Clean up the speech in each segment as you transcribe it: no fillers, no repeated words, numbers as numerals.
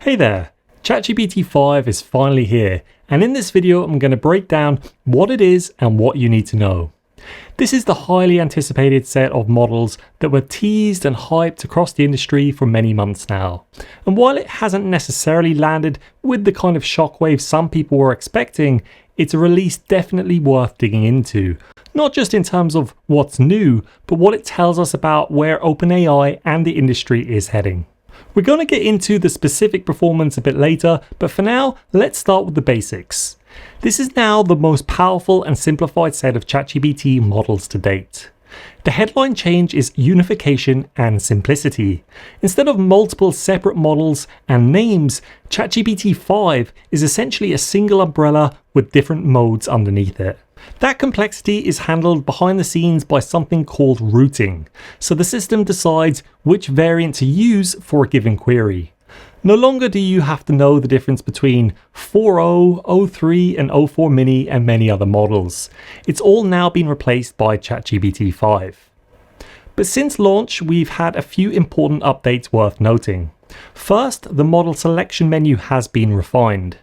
Hey there, ChatGPT-5 is finally here, and in this video I'm going to break down what it is and what you need to know. This is the highly anticipated set of models that were teased and hyped across the industry for many months now. And while it hasn't necessarily landed with the kind of shockwave some people were expecting, it's a release definitely worth digging into. Not just in terms of what's new, but what it tells us about where OpenAI and the industry is heading. We're going to get into the specific performance a bit later, but for now, let's start with the basics. This is now the most powerful and simplified set of ChatGPT models to date. The headline change is unification and simplicity. Instead of multiple separate models and names, ChatGPT-5 is essentially a single umbrella with different modes underneath it. That complexity is handled behind the scenes by something called routing, so the system decides which variant to use for a given query. No longer do you have to know the difference between 4.0, 03 and 04 mini and many other models. It's all now been replaced by ChatGPT-5. But since launch, we've had a few important updates worth noting. First, the model selection menu has been refined.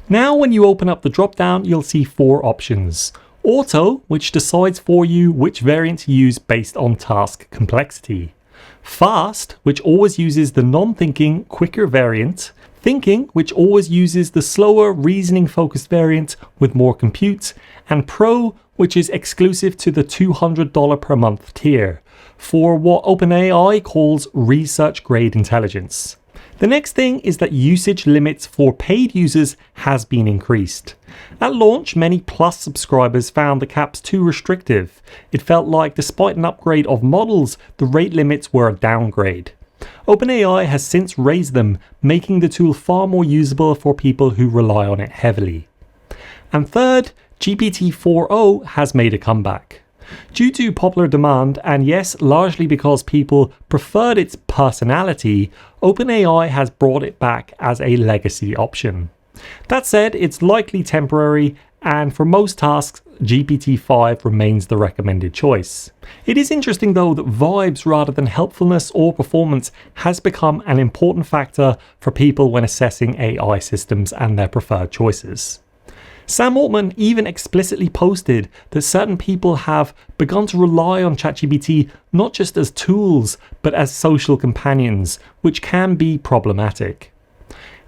Now when you open up the drop-down, you'll see 4 options. Auto, which decides for you which variant to use based on task complexity. Fast, which always uses the non-thinking, quicker variant. Thinking, which always uses the slower, reasoning-focused variant with more compute. And Pro, which is exclusive to the $200 per month tier, for what OpenAI calls research-grade intelligence. The next thing is that usage limits for paid users has been increased. At launch, many Plus subscribers found the caps too restrictive. It felt like despite an upgrade of models, the rate limits were a downgrade. OpenAI has since raised them, making the tool far more usable for people who rely on it heavily. And third, GPT-4o has made a comeback. Due to popular demand, and yes, largely because people preferred its personality, OpenAI has brought it back as a legacy option. That said, it's likely temporary, and for most tasks, GPT-5 remains the recommended choice. It is interesting though that vibes rather than helpfulness or performance has become an important factor for people when assessing AI systems and their preferred choices. Sam Altman even explicitly posted that certain people have begun to rely on ChatGPT not just as tools, but as social companions, which can be problematic.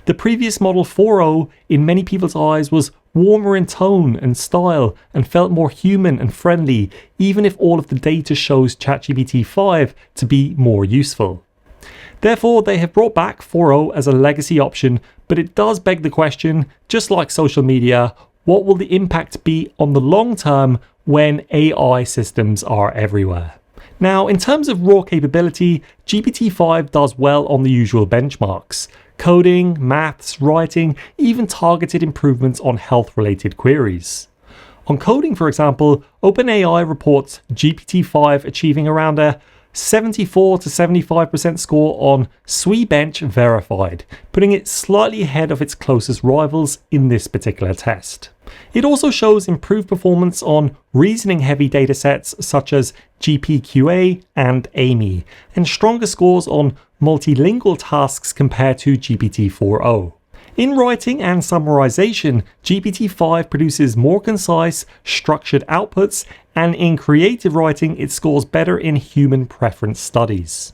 The previous model 4.0 in many people's eyes was warmer in tone and style and felt more human and friendly, even if all of the data shows ChatGPT-5 to be more useful. Therefore, they have brought back 4.0 as a legacy option, but it does beg the question, just like social media, what will the impact be on the long term when AI systems are everywhere? Now, in terms of raw capability, GPT-5 does well on the usual benchmarks. Coding, maths, writing, even targeted improvements on health-related queries. On coding, for example, OpenAI reports GPT-5 achieving around a 74 to 75% score on SWE-bench verified, putting it slightly ahead of its closest rivals in this particular test. It also shows improved performance on reasoning-heavy datasets such as GPQA and AMY, and stronger scores on multilingual tasks compared to GPT-4o. In writing and summarization, GPT-5 produces more concise, structured outputs, and in creative writing, it scores better in human preference studies.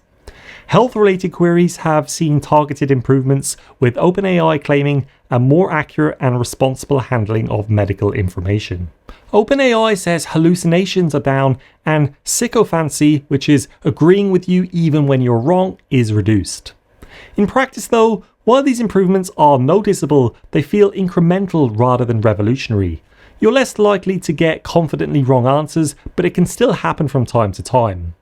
Health-related queries have seen targeted improvements, with OpenAI claiming a more accurate and responsible handling of medical information. OpenAI says hallucinations are down, and sycophancy, which is agreeing with you even when you're wrong, is reduced. In practice though, while these improvements are noticeable, they feel incremental rather than revolutionary. You're less likely to get confidently wrong answers, but it can still happen from time to time.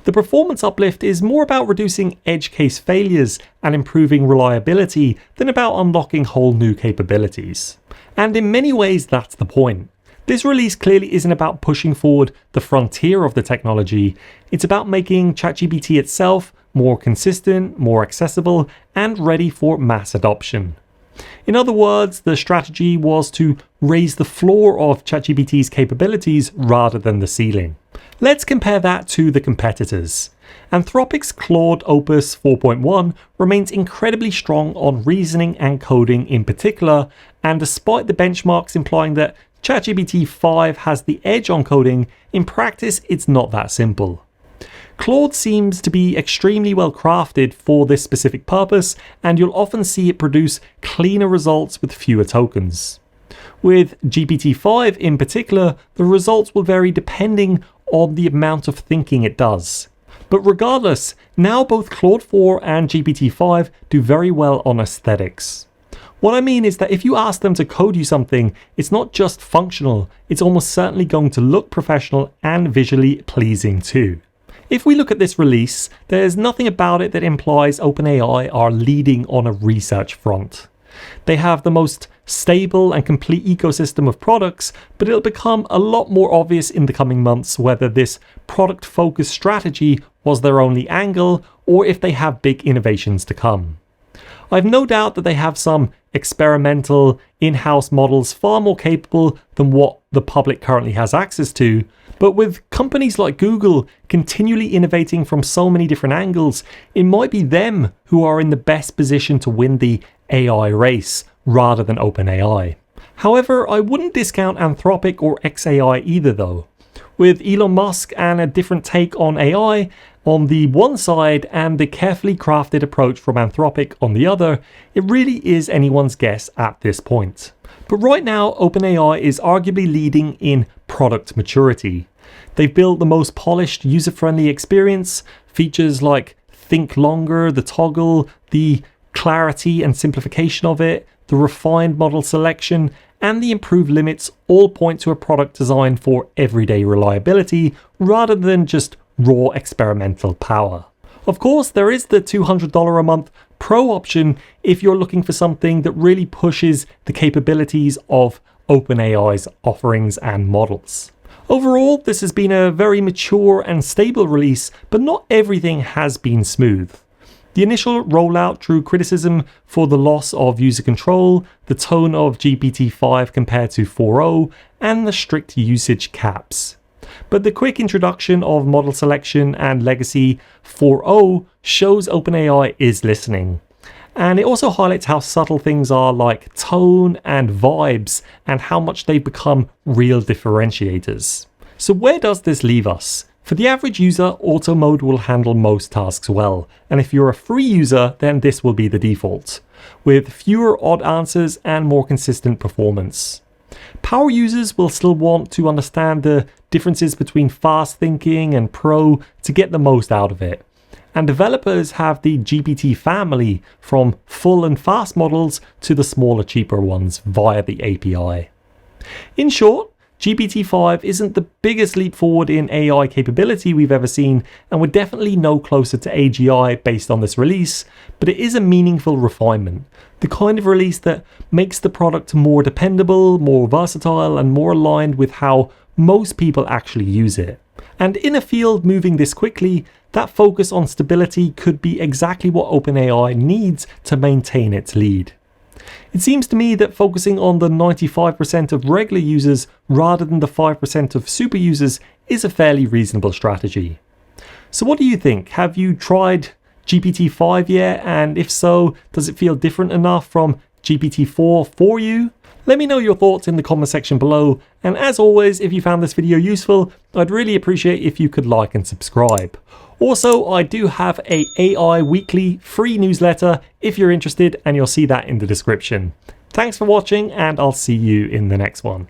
The performance uplift is more about reducing edge case failures and improving reliability than about unlocking whole new capabilities. And in many ways, that's the point. This release clearly isn't about pushing forward the frontier of the technology. It's about making ChatGPT itself more consistent, more accessible, and ready for mass adoption. In other words, the strategy was to raise the floor of ChatGPT's capabilities rather than the ceiling. Let's compare that to the competitors. Anthropic's Claude Opus 4.1 remains incredibly strong on reasoning and coding in particular, and despite the benchmarks implying that ChatGPT-5 has the edge on coding, in practice it's not that simple. Claude seems to be extremely well crafted for this specific purpose, and you'll often see it produce cleaner results with fewer tokens. With GPT-5 in particular, the results will vary depending on the amount of thinking it does. But regardless, now both Claude 4 and GPT-5 do very well on aesthetics. What I mean is that if you ask them to code you something, it's not just functional, it's almost certainly going to look professional and visually pleasing too. If we look at this release, there's nothing about it that implies OpenAI are leading on a research front. They have the most stable and complete ecosystem of products, but it'll become a lot more obvious in the coming months whether this product-focused strategy was their only angle or if they have big innovations to come. I've no doubt that they have some experimental in-house models far more capable than what the public currently has access to, but with companies like Google continually innovating from so many different angles, it might be them who are in the best position to win the AI race rather than OpenAI. However, I wouldn't discount Anthropic or xAI either though. With Elon Musk and a different take on AI on the one side and the carefully crafted approach from Anthropic on the other, it really is anyone's guess at this point. But right now, OpenAI is arguably leading in product maturity. They've built the most polished, user-friendly experience, features like think longer, the toggle, the clarity and simplification of it, the refined model selection, and the improved limits all point to a product designed for everyday reliability rather than just raw experimental power. Of course, there is the $200 a month Pro option if you're looking for something that really pushes the capabilities of OpenAI's offerings and models. Overall, this has been a very mature and stable release, but not everything has been smooth. The initial rollout drew criticism for the loss of user control, the tone of GPT-5 compared to 4.0, and the strict usage caps. But the quick introduction of model selection and legacy 4.0 shows OpenAI is listening. And it also highlights how subtle things are like tone and vibes and how much they've become real differentiators. So where does this leave us? For the average user, auto mode will handle most tasks well, and if you're a free user, then this will be the default, with fewer odd answers and more consistent performance. Power users will still want to understand the differences between fast thinking and pro to get the most out of it. And developers have the GPT family from full and fast models to the smaller, cheaper ones via the API. In short, GPT-5 isn't the biggest leap forward in AI capability we've ever seen, and we're definitely no closer to AGI based on this release, but it is a meaningful refinement. The kind of release that makes the product more dependable, more versatile, and more aligned with how most people actually use it. And in a field moving this quickly, that focus on stability could be exactly what OpenAI needs to maintain its lead. It seems to me that focusing on the 95% of regular users rather than the 5% of super users is a fairly reasonable strategy. So what do you think? Have you tried GPT-5 yet? And if so, does it feel different enough from GPT-4 for you? Let me know your thoughts in the comment section below. And as always, if you found this video useful, I'd really appreciate if you could like and subscribe. Also, I do have a AI weekly free newsletter if you're interested, and you'll see that in the description. Thanks for watching, and I'll see you in the next one.